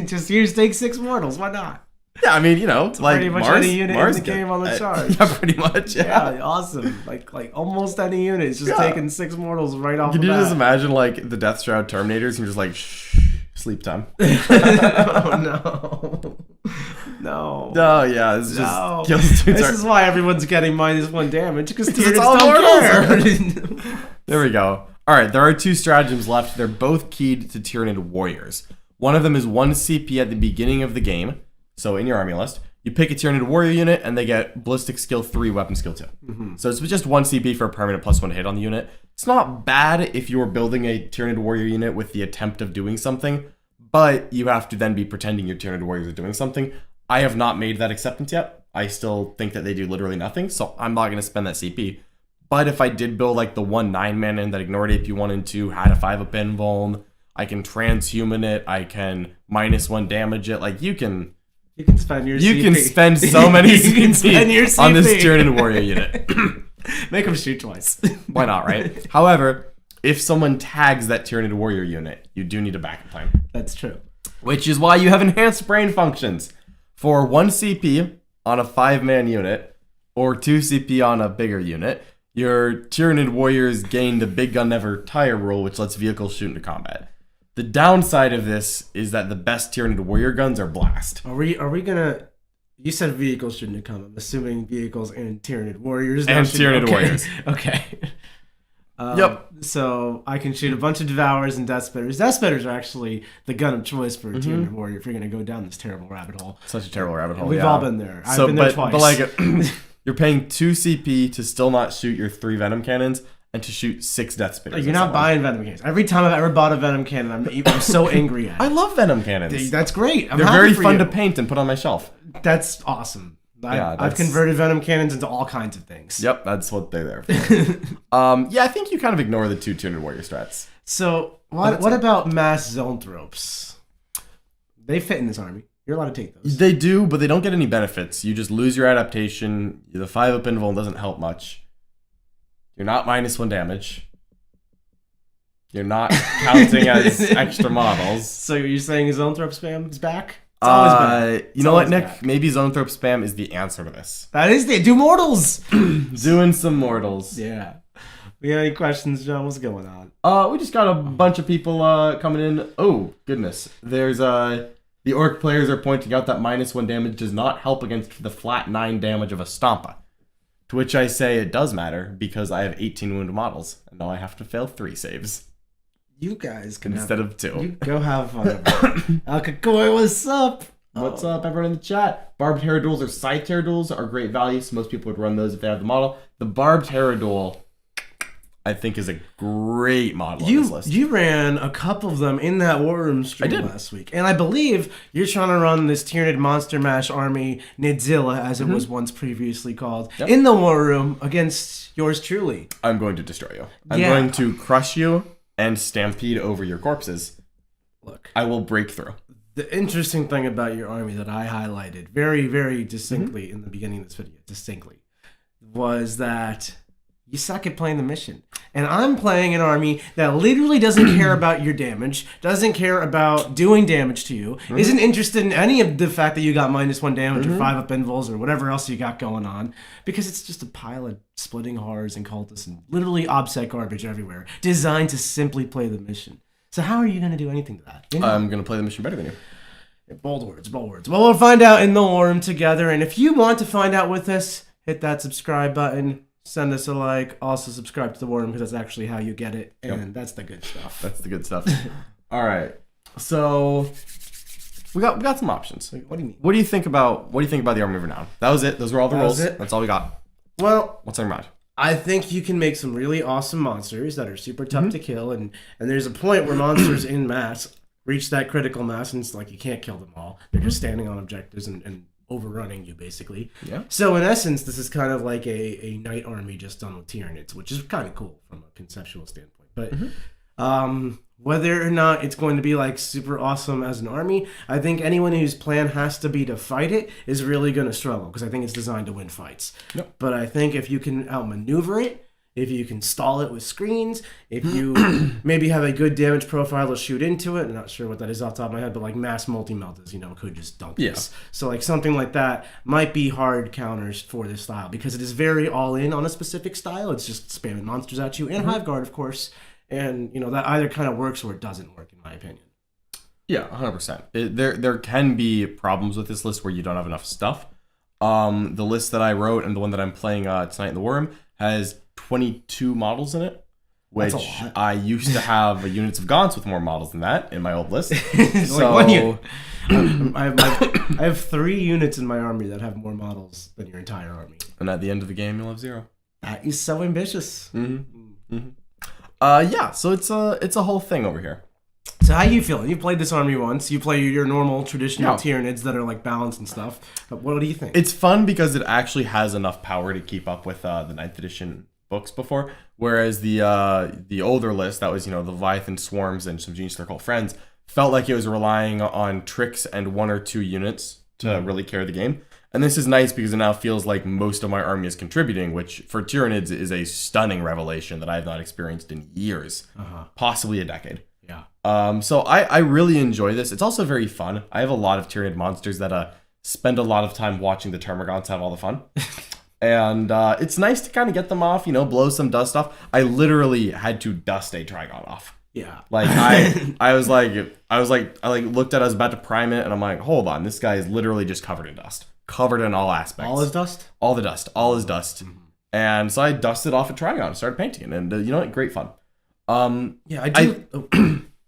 Just here's take 6 mortals. Why not? Yeah, I mean, pretty much Mars, any unit Mars in the game on the charge. Yeah, pretty much. Yeah, awesome. Like almost any unit is just taking 6 mortals right off. Can the you bat. just imagine the Death Shroud Terminators and you're just shh, sleep time? Oh no. No, yeah, it's just kills dudes. This is why everyone's getting -1 damage because it's Tyranids all don't care. There we go. All right, there are 2 stratagems left. They're both keyed to Tyranid warriors. One of them is 1 CP at the beginning of the game. So in your army list, you pick a Tyranid warrior unit and they get ballistic skill 3, weapon skill 2. So it's just 1 CP for a permanent +1 hit on the unit. It's not bad if you're building a Tyranid warrior unit with the attempt of doing something, but you have to then be pretending your Tyranid warriors are doing something. I have not made that acceptance yet. I still think that they do literally nothing, so I'm not going to spend that CP. But if I did build the 1 9-mana that ignored AP 1 and 2, had a 5-up invuln, I can transhuman it, I can -1 damage it. You can spend your You CP. can spend so many CP on this Tyranid warrior unit. Make them shoot twice. Why not, right? However, if someone tags that Tyranid warrior unit, you do need a backup plan. That's true. Which is why you have enhanced brain functions. For 1 CP on a 5-man unit, or 2 CP on a bigger unit, your Tyranid warriors gain the big gun never tire rule, which lets vehicles shoot into combat. The downside of this is that the best Tyranid warrior guns are blast. Are we gonna? You said vehicles shouldn't come. I'm assuming vehicles and Tyranid warriors. And Tyranid warriors. Okay. Yep. So I can shoot a bunch of Devourers and Death Spitters. Death Spitters are actually the gun of choice for a Tyranid warrior if you're gonna go down this terrible rabbit hole. Such a terrible rabbit hole. We've all been there. I've been there twice. But you're paying 2 CP to still not shoot your 3 venom cannons and to shoot 6 Death Spitters. You're not buying venom cannons. Every time I've ever bought a venom cannon, I'm so angry at it. I love venom cannons. That's great. They're very fun to paint and put on my shelf. That's awesome. Yeah, I've converted venom cannons into all kinds of things. Yep, that's what they're there for. Yeah, I think you kind of ignore the 2 Tyranid warrior strats. So what about mass zoanthropes? They fit in this army. You're allowed to take those. They do, but they don't get any benefits. You just lose your adaptation. The 5-up invuln doesn't help much. You're not -1 damage. You're not counting as extra models. So you're saying Zoanthrope spam is back? It's always back. You know what, Nick? Back. Maybe Zoanthrope spam is the answer to this. That is the do mortals. Doing some mortals. Yeah. We have any questions, John? What's going on? We just got a bunch of people coming in. Oh goodness, there's the orc players are pointing out that -1 damage does not help against the flat 9 damage of a Stampa. To which I say it does matter because I have 18 wound models and now I have to fail 3 saves. You guys can instead of 2. You go have fun. Alkakoi, what's up? What's up, everyone in the chat? Barbed Terraduals or Scythe Terraduals are great value, so most people would run those if they have the model. The Barbed Terradual, I think, is a great model on this list. You ran a couple of them in that War Room stream last week. And I believe you're trying to run this Tyranid Monster Mash Army Nidzilla, as it was once previously called, in the War Room against yours truly. I'm going to destroy you. I'm going to crush you and stampede over your corpses. Look, I will break through. The interesting thing about your army that I highlighted very, very distinctly in the beginning of this video, was that you suck at playing the mission. And I'm playing an army that literally doesn't care about your damage, doesn't care about doing damage to you, isn't interested in any of the fact that you got -1 damage or 5 up invuls or whatever else you got going on, because it's just a pile of splitting horrors and cultists and literally obsec garbage everywhere, designed to simply play the mission. So how are you going to do anything to that? You know? I'm going to play the mission better than you. Bold words, bold words. Well, we'll find out in the War Room together, and if you want to find out with us, hit that subscribe button. Send us a like. Also subscribe to the War Room because that's actually how you get it, and that's the good stuff. That's the good stuff. All right, so we got some options. What do you mean? What do you think about the army renown? That was it. Those were all the rules. That's all we got. Well, what's on your mind? I think you can make some really awesome monsters that are super tough to kill, and there's a point where monsters in mass reach that critical mass, and it's like you can't kill them all. They're just standing on objectives and overrunning you, basically. Yeah. So in essence, this is kind of like a knight army just done with Tyranids, which is kind of cool from a conceptual standpoint. But whether or not it's going to be like super awesome as an army, I think anyone whose plan has to be to fight it is really going to struggle, because I think it's designed to win fights. Yep. But I think if you can outmaneuver it, if you can stall it with screens, if you maybe have a good damage profile to shoot into it, I'm not sure what that is off the top of my head, but like mass multi-meltas, could just dunk this. So like something like that might be hard counters for this style, because it is very all in on a specific style. It's just spamming monsters at you, and Hive Guard, of course. And, that either kind of works or it doesn't work, in my opinion. Yeah, 100%. There can be problems with this list where you don't have enough stuff. The list that I wrote and the one that I'm playing tonight in the War Room has 22 models in it, which I used to have units of Gaunts with more models than that in my old list. So like 1 unit. I have 3 units in my army that have more models than your entire army. And at the end of the game, you'll have 0. That is so ambitious. Yeah, so it's a whole thing over here. So how you feeling? You played this army once. You play your normal traditional Tyranids that are like balanced and stuff. What do you think? It's fun because it actually has enough power to keep up with the 9th edition books before, whereas the older list that was the Leviathan Swarms and some Genius Circle Friends felt like it was relying on tricks and 1 or 2 units to really carry the game. And this is nice because it now feels like most of my army is contributing, which for Tyranids is a stunning revelation that I have not experienced in years, possibly a decade. Yeah. So I really enjoy this. It's also very fun. I have a lot of Tyranid monsters that spend a lot of time watching the Termagants have all the fun. And it's nice to kind of get them off, blow some dust off. I literally had to dust a Trigon off. Yeah. Like I looked at it, I was about to prime it, and I'm like, hold on, this guy is literally just covered in dust. Covered in all aspects. All is dust? All the dust. All is dust. And so I dusted off a Trigon, started painting it, and you know what? Great fun. Yeah, I do.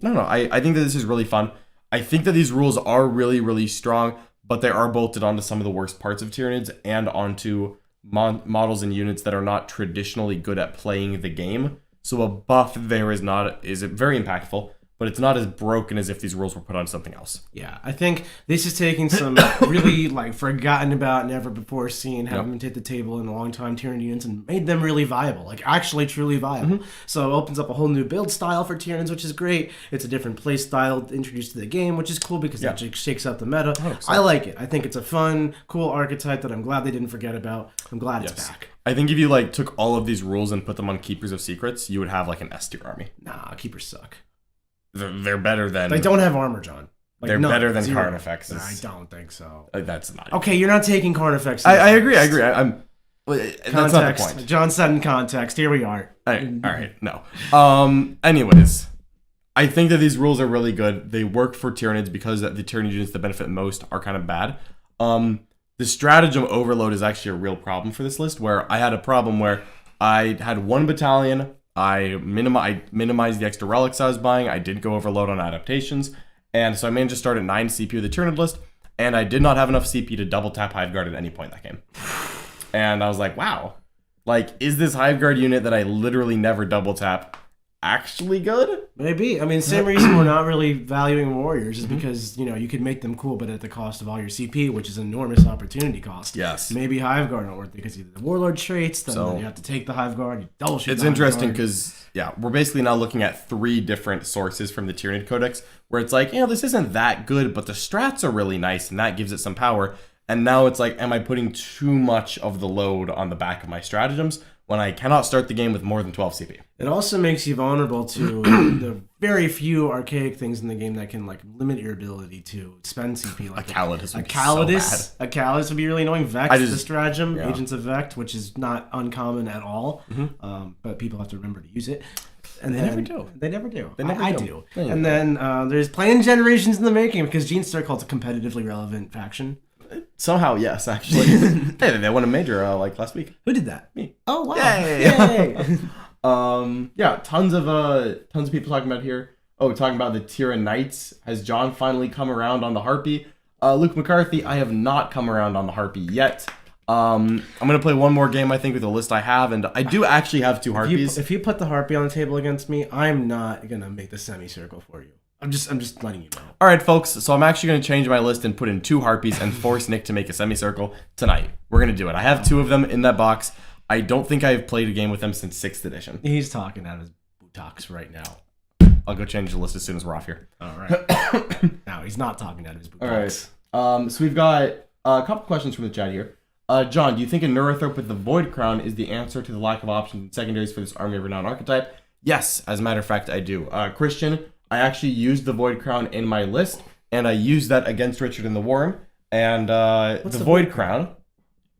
I think that this is really fun. I think that these rules are really, really strong, but they are bolted onto some of the worst parts of Tyranids and onto models and units that are not traditionally good at playing the game. So a buff there is very impactful, but it's not as broken as if these rules were put on something else. Yeah, I think this is taking some really forgotten about, never before seen, haven't hit the table in a long time Tyranid units and made them really viable, actually truly viable. So it opens up a whole new build style for Tyranids, which is great. It's a different play style introduced to the game, which is cool because that just shakes up the meta. 100%. I like it. I think it's a fun, cool archetype that I'm glad they didn't forget about. I'm glad it's back. I think if you like took all of these rules and put them on Keepers of Secrets, you would have like an S tier army. Nah, keepers suck. They're better than. They don't have armor, John. Like, They're better than zero. Carnifex. I don't think so. That's not. Okay, you're not taking Carnifex. I agree. I'm. That's not the point. John said in context. Here we are. All right. No. Anyways, I think that these rules are really good. They work for Tyranids because the Tyranid units that benefit most are kind of bad. The stratagem overload is actually a real problem for this list, where I had a problem where I had one battalion. I minimized the extra relics I was buying. I did go overload on adaptations. And so I managed to start at 9 CP with the Tyranid list. And I did not have enough CP to double tap Hiveguard at any point in that game. And I was like, wow. Like, is this Hiveguard unit that I literally never double tap actually good? Maybe. I mean, same reason we're not really valuing warriors is because, you could make them cool, but at the cost of all your CP, which is an enormous opportunity cost. Yes. Maybe Hiveguard not worth it because either the warlord traits, then you have to take the Hiveguard, you double shoot. It's interesting because, we're basically now looking at 3 different sources from the Tyranid Codex where it's like, this isn't that good, but the strats are really nice and that gives it some power. And now it's like, am I putting too much of the load on the back of my stratagems when I cannot start the game with more than 12 CP? It also makes you vulnerable to the very few archaic things in the game that can limit your ability to spend CP. Like a Calidus would be so bad. A Calidus would be really annoying. Vex, the stratagem, Agents of Vex, which is not uncommon at all, but people have to remember to use it. And they never do. They never do. I do. And then there's Plan Generations in the making because Gene Star called it a competitively relevant faction. Somehow, yes, actually. Hey, they won a major last week. Who did that? Me. Oh wow! Yay! Tons of people talking about here. Oh, talking about the Tyranids. Has John finally come around on the Harpy? Luke McCarthy, I have not come around on the Harpy yet. I'm gonna play one more game, I think, with the list I have, and I do actually have 2 Harpies. If you put the Harpy on the table against me, I'm not gonna make the semicircle for you. I'm just letting you know. All right, folks. So I'm actually going to change my list and put in 2 Harpies and force Nick to make a semicircle tonight. We're going to do it. I have 2 of them in that box. I don't think I've played a game with them since 6th edition. He's talking out of his buttocks right now. I'll go change the list as soon as we're off here. All right. No, he's not talking out of his buttocks. All right. So we've got a couple questions from the chat here. John, do you think a Neurothrope with the Void Crown is the answer to the lack of options and secondaries for this Army of Renown archetype? Yes, as a matter of fact, I do. Christian, I actually used the Void Crown in my list, and I used that against Richard in the Worm. And the Void Crown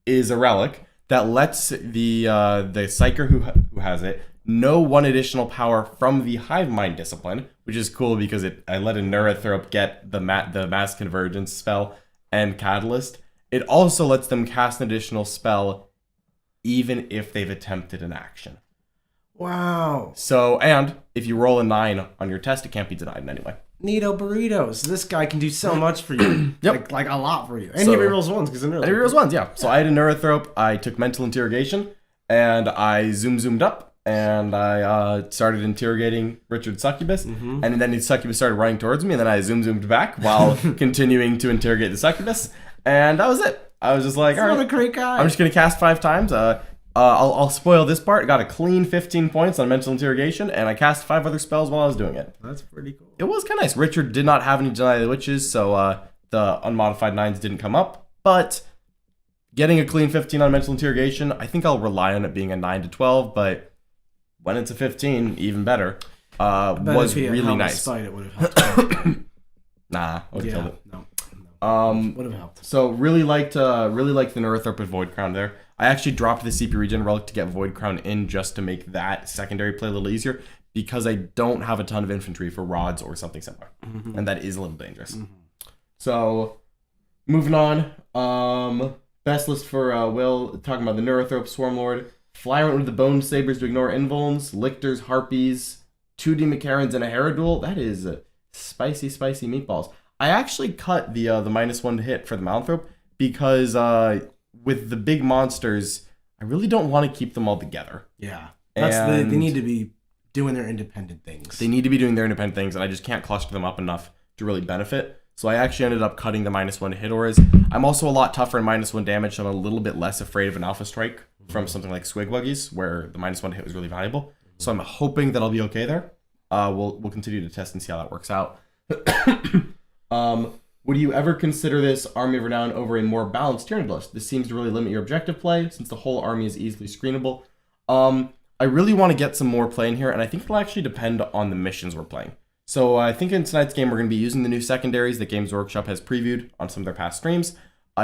is a relic that lets the Psyker who has it know 1 additional power from the Hive Mind discipline, which is cool because I let a Neurothrope get the Mass Convergence spell and Catalyst. It also lets them cast an additional spell even if they've attempted an action. Wow. So, and if you roll a 9 on your test, it can't be denied in any way. Neato burritos. This guy can do so much for you. Yep. Like a lot for you. And he rerolls 1s because he rerolls 1s, yeah. So I had a Neurothrope, I took Mental Interrogation, and I zoomed up, and I started interrogating Richard's Succubus, and then his Succubus started running towards me, and then I zoomed back while continuing to interrogate the Succubus, and that was it. I was just like, all right, what a great guy. I'm just going to cast 5 times. I'll spoil this part. Got a clean 15 points on Mental Interrogation, and I cast 5 other spells while I was doing it. That's pretty cool. It was kind of nice. Richard did not have any Deny the Witches, so the unmodified 9s didn't come up. But getting a clean 15 on Mental Interrogation, I think I'll rely on it being a 9 to 12, but when it's a 15, even better. Was really nice. Spite, it would have helped. Nah, I would have killed it. No. Would have helped. So really liked the Neurothrope with Void Crown there. I actually dropped the CP Regen Relic to get Void Crown in just to make that secondary play a little easier because I don't have a ton of infantry for rods or something similar. And that is a little dangerous. So, moving on. Best list for Will, talking about the Neurothrope, Swarmlord, Flyrant with the Bone Sabers to ignore Invulns, Lictors, Harpies, 2 Democarons, and a Herodule. That is spicy meatballs. I actually cut the -1 to hit for the Malanthrop because with the big monsters, I really don't want to keep them all together. Yeah. They need to be doing their independent things. They need to be doing their independent things, and I just can't cluster them up enough to really benefit. So I actually ended up cutting the -1 to hit auras. I'm also a lot tougher in -1 damage, so I'm a little bit less afraid of an Alpha Strike from something like Squigwuggies, where the -1 to hit was really valuable. So I'm hoping that I'll be okay there. We'll continue to test and see how that works out. Would you ever consider this Army of Renown over a more balanced Tyranid list? This seems to really limit your objective play since the whole army is easily screenable. I really want to get some more play in here, and I think it'll actually depend on the missions we're playing. So I think in tonight's game, we're going to be using the new secondaries that Games Workshop has previewed on some of their past streams,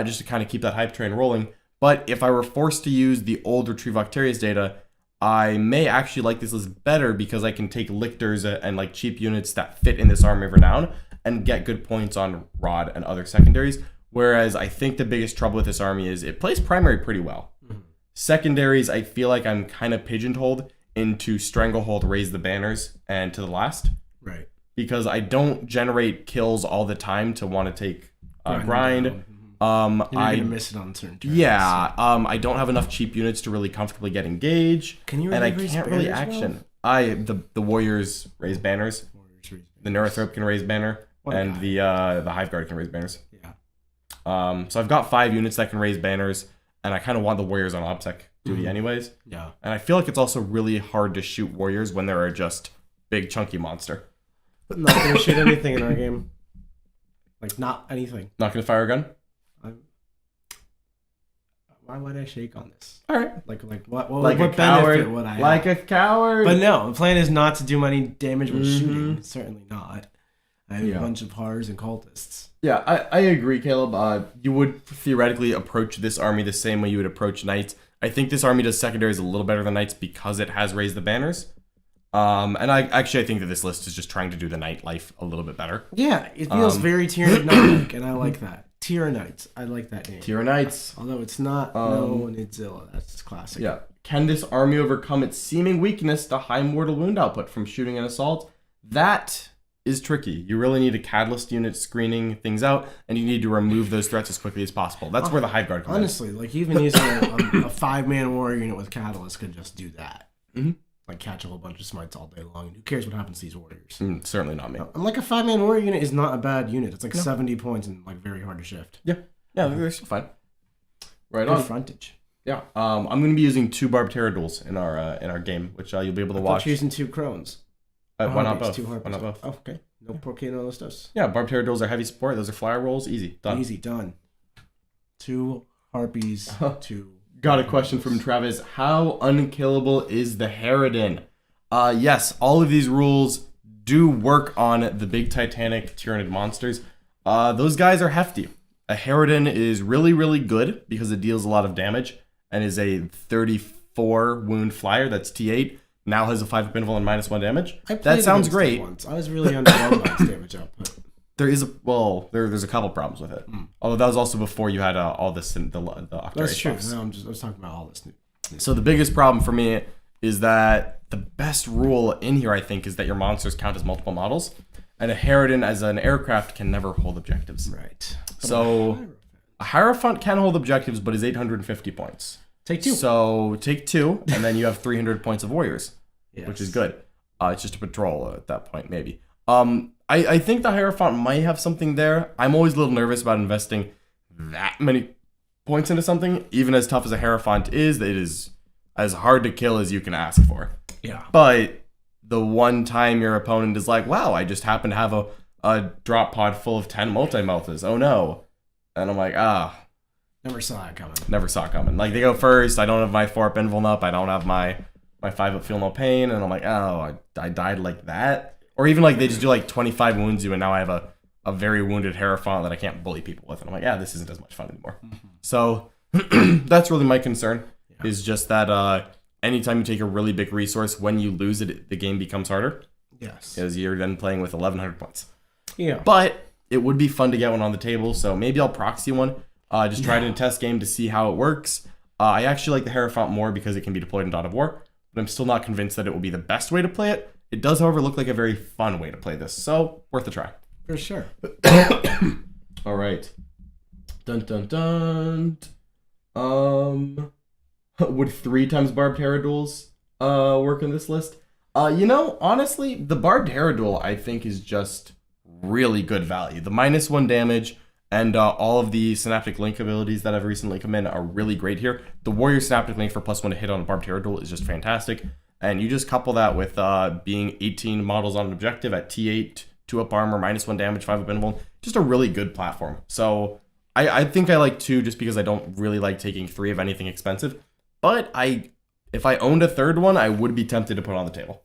just to kind of keep that hype train rolling. But if I were forced to use the old Retrieve Octarius data, I may actually like this list better because I can take lictors and like cheap units that fit in this Army of Renown and get good points on Rod and other secondaries. Whereas I think the biggest trouble with this army is it plays primary pretty well. Mm-hmm. Secondaries, I feel like I'm kind of pigeonholed into Stranglehold, Raise the Banners, and To the Last. Right. Because I don't generate kills all the time to want to take grind. You're gonna miss it on certain turns. Yeah. I don't have enough cheap units to really comfortably get engaged. Can you and I raise can't really banners action. well? The Warriors raise banners. The Neurothrope can raise banner. And the Hive Guard can raise banners. Yeah. So I've got 5 units that can raise banners, and I kind of want the Warriors on OPSEC duty anyways. Yeah. And I feel like it's also really hard to shoot Warriors when they're just big chunky monster. But not gonna shoot anything in our game. Like not anything. Not gonna fire a gun? Why would I shake on this? All right. Like what Like what a coward. benefit would I have? Like a coward. But no, the plan is not to do any damage with shooting. Certainly not. I have a bunch of horrors and cultists. Yeah, I agree, Caleb. You would theoretically approach this army the same way you would approach Knights. I think this army does secondaries a little better than Knights because it has raised the banners. And I think that this list is just trying to do the Knight life a little bit better. Yeah, it feels very Tyranid Knight-like, and I like that. Tyranids. I like that name. Tyranids. Although it's not Nidzilla. That's classic. Yeah. Can this army overcome its seeming weakness to high mortal wound output from shooting and assault? That is tricky. You really need a catalyst unit screening things out, and you need to remove those threats as quickly as possible. That's where the Hive Guard comes in. Honestly, like even using a 5-man warrior unit with catalyst could just do that. Mm-hmm. Like catch a whole bunch of smites all day long. Who cares what happens to these warriors? Certainly not me. And like a 5-man warrior unit is not a bad unit. It's like 70 points and like very hard to shift. Yeah, they're still fine. Right Good on. frontage. Yeah. I'm going to be using 2 Barb Pterodules in our game, which you'll be able to watch. You're using 2 crones. Why not both? 2 Why not both? Oh, okay. No Porque, no los dos. Yeah, Barb Pterodules are heavy support. Those are flyer rolls. Easy. Done. Easy. Done. 2 harpies. 2. Got a question from Travis. How unkillable is the Harridan? Yes, all of these rules do work on the big Titanic Tyranid monsters. Those guys are hefty. A Harridan is really, really good because it deals a lot of damage and is a 34 wound flyer. That's T8. Now has a 5 up interval and -1 damage. That sounds great. Once. I was really underwhelmed by its damage output. There's a couple problems with it. Although that was also before you had all this in the Octarius. That's true. buffs. No, I was talking about all this new. So the biggest problem for me is that the best rule in here, I think, is that your monsters count as multiple models. And a Harridan as an aircraft can never hold objectives. Right. So a Hierophant can hold objectives, but is 850 points. Take 2. So take 2, and then you have 300 points of warriors, which is good. It's just a patrol at that point, maybe. I think the Hierophant might have something there. I'm always a little nervous about investing that many points into something, even as tough as a Hierophant is. It is as hard to kill as you can ask for. Yeah. But the one time your opponent is like, wow, I just happen to have a drop pod full of 10 multi-meltas. Oh no. And I'm like, Never saw it coming. Never saw it coming. Like, they go first. I don't have my 4 up invuln up. I don't have my 5 up feel no pain. And I'm like, oh, I died like that. Or even like they just do like 25 wounds you, and now I have a very wounded Hierophant that I can't bully people with. And I'm like, yeah, this isn't as much fun anymore. Mm-hmm. So that's really my concern. Is just that anytime you take a really big resource, when you lose it, the game becomes harder. Yes. Because you're then playing with 1,100 points. Yeah. But it would be fun to get one on the table, so maybe I'll proxy one. Just try it in a test game to see how it works. I actually like the Hierophant more because it can be deployed in Dawn of War, but I'm still not convinced that it will be the best way to play it. It does, however, look like a very fun way to play this, so worth a try. For sure. All right. Dun dun dun. Would 3 times Barbed Heradules work in this list? Honestly, the Barbed Heradule I think is just really good value. The -1 damage and all of the Synaptic Link abilities that have recently come in are really great here. The Warrior Synaptic Link for +1 to hit on a Barbed Heradule is just fantastic. And you just couple that with being 18 models on an objective at T8 2-up armor, -1 damage, 5-up invuln. Just a really good platform. So I think I like 2 just because I don't really like taking 3 of anything expensive. But if I owned a third one, I would be tempted to put it on the table.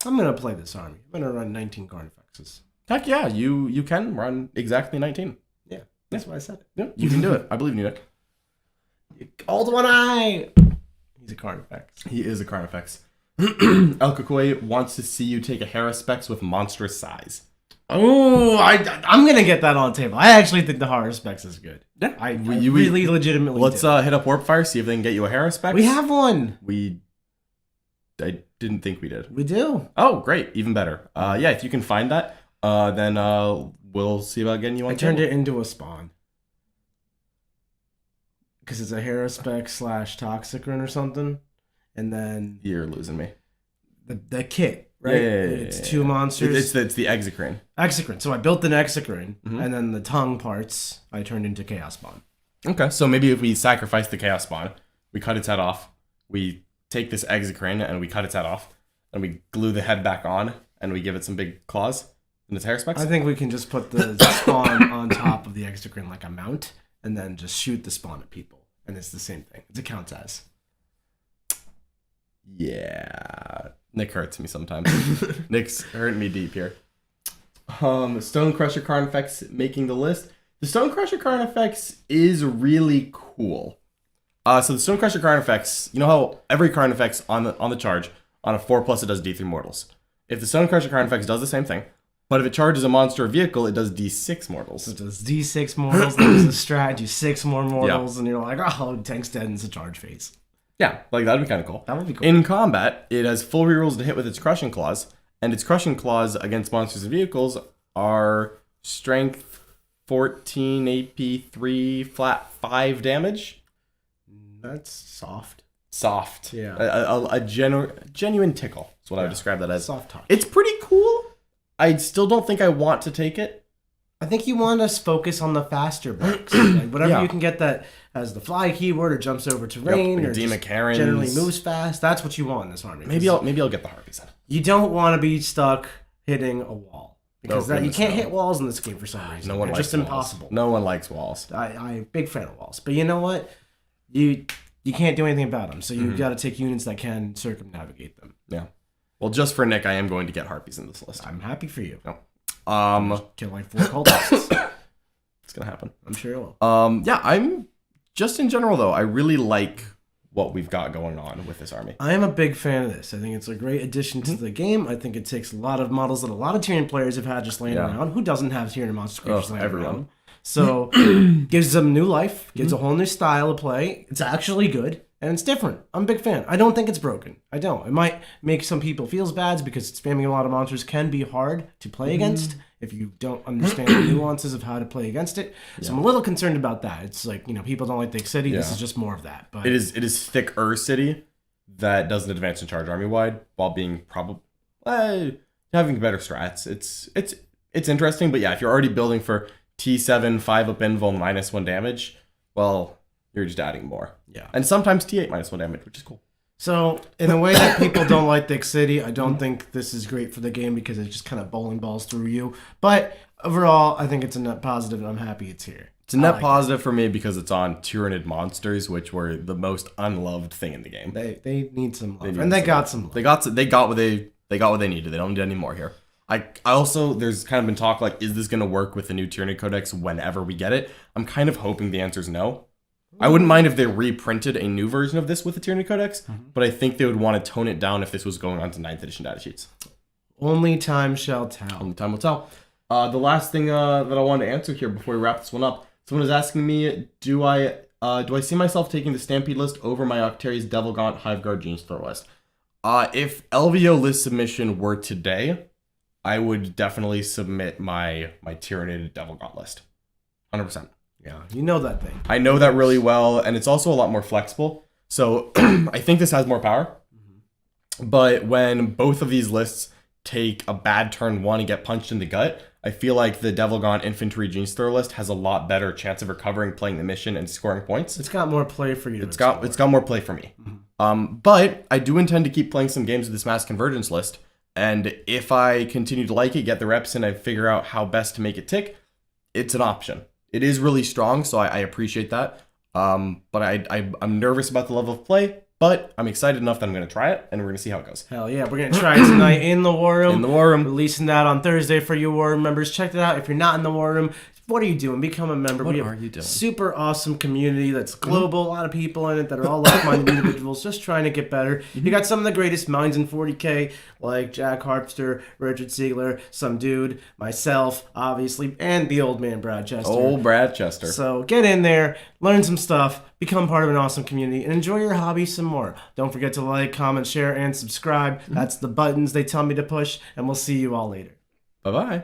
I'm going to play this army. I'm going to run 19 Carnifexes. Heck yeah, you can run exactly 19. Yeah, that's why I said it. Yeah, you can do it. I believe in you, Nick. Old one eye! He's a Carnifex. He is a Carnifex. El Kakoi wants to see you take a Haruspex with monstrous size. Oh, I'm gonna get that on the table. I actually think the Haruspex is good. Yeah, I really legitimately. Let's do. hit up Warpfire, see if they can get you a Haruspex. We have one. I didn't think we did. We do. Oh, great, even better. Yeah, if you can find that, then we'll see about getting you on. I turned it into a spawn because it's a Haruspex / Toxicron or something, and then You're losing me. the kit. Right? Yeah, It's 2 monsters. It's the Exocrine. Exocrine. So I built an Exocrine, and then the tongue parts I turned into Chaos Spawn. Okay, so maybe if we sacrifice the Chaos Spawn, we cut its head off, we take this Exocrine and we cut its head off, and we glue the head back on, and we give it some big claws and its Haruspex. I think we can just put the spawn on top of the Exocrine like a mount, and then just shoot the spawn at people. And it's the same thing. It counts as. Yeah. Nick hurts me sometimes. Nick's hurting me deep here. Stone Crusher Carnifex making the list. The Stone Crusher Carnifex is really cool. So the Stone Crusher Carnifex, you know how every Carnifex on the charge, on a 4+ it does D3 mortals. If the Stone Crusher Carnifex does the same thing, but if it charges a monster or vehicle, it does D6 mortals. So it does D6 mortals, there's a strat, do 6 more mortals, and you're like, oh, tank's dead, and it's a charge phase. Yeah, like that'd be kind of cool. That would be cool. In combat, it has full rerolls to hit with its Crushing Claws, and its Crushing Claws against monsters and vehicles are Strength 14, AP 3, flat 5 damage. That's soft. Soft. Yeah. A genuine tickle. That's what I would describe that as. Soft touch. It's pretty cool. I still don't think I want to take it. I think you want to focus on the faster bugs. Like whatever you can get that has the fly keyword or jumps over terrain or Demon Karens. generally moves fast. That's what you want in this army. Maybe I'll get the Harpies then. You don't want to be stuck hitting a wall because you can't no. hit walls in this game for some reason. No one it's likes just impossible. Walls. No one likes walls. I'm big fan of walls, but you know what? You can't do anything about them, so you've got to take units that can circumnavigate them. Yeah. Well, just for Nick, I am going to get Harpies in this list. I'm happy for you. No. Kill like 4 cultists. It's gonna happen. I'm sure it will. Yeah, I'm just in general though, I really like what we've got going on with this army. I am a big fan of this. I think it's a great addition to the game. I think it takes a lot of models that a lot of Tyranid players have had just laying around. Who doesn't have Tyranid monster creatures laying around? So gives them new life, gives a whole new style of play. It's actually good. And it's different. I'm a big fan. I don't think it's broken. I don't. It might make some people feel bad because spamming a lot of monsters can be hard to play against if you don't understand the nuances of how to play against it. So I'm a little concerned about that. It's like, people don't like Thick City. This is just more of that. But it is thicker city that doesn't advance in charge army wide while being probably having better strats. It's interesting, but yeah, if you're already building for T7 5-up invul -1 damage, well, you're just adding more. Yeah. And sometimes T8 -1 damage, which is cool. So, in a way that people don't like Thick City, I don't think this is great for the game because it just kind of bowling balls through you. But overall, I think it's a net positive, and I'm happy it's here. It's a net positive for me because it's on Tyranid monsters, which were the most unloved thing in the game. They need some love, and they got some love. They got what they needed. They don't need any more here. I also, there's kind of been talk like, is this going to work with the new Tyranid Codex whenever we get it? I'm kind of hoping the answer is no. I wouldn't mind if they reprinted a new version of this with the Tyranid Codex, but I think they would want to tone it down if this was going on to 9th edition data sheets. Only time shall tell. Only time will tell. The last thing that I wanted to answer here before we wrap this one up, someone is asking me, do I see myself taking the Stampede list over my Octarius Devil Gaunt Hiveguard Gene Thrower list? If LVO list submission were today, I would definitely submit my Tyranid Devil Gaunt list. 100%. Yeah, you know that thing. I know that really well, and it's also a lot more flexible. So I think this has more power. But when both of these lists take a bad turn 1 and get punched in the gut, I feel like the Devil Gaunt Infantry Gene Thrower list has a lot better chance of recovering, playing the mission, and scoring points. It's got more play for you. It's got more play for me. But I do intend to keep playing some games with this Mass Convergence list And if I continue to like it, get the reps, and I figure out how best to make it tick, it's an option. It is really strong, so I appreciate that. But I'm nervous about the level of play, but I'm excited enough that I'm going to try it, and we're going to see how it goes. Hell yeah, we're going to try it tonight in the War Room. In the War Room. Releasing that on Thursday for you War Room members. Check that out. If you're not in the War Room, what are you doing? Become a member. What are you doing? Super awesome community that's global. A lot of people in it that are all like-minded individuals just trying to get better. You got some of the greatest minds in 40K, like Jack Harpster, Richard Siegler, some dude, myself, obviously, and the old man, Brad Chester. Old Brad Chester. So get in there, learn some stuff, become part of an awesome community, and enjoy your hobby some more. Don't forget to like, comment, share, and subscribe. That's the buttons they tell me to push, and we'll see you all later. Bye-bye.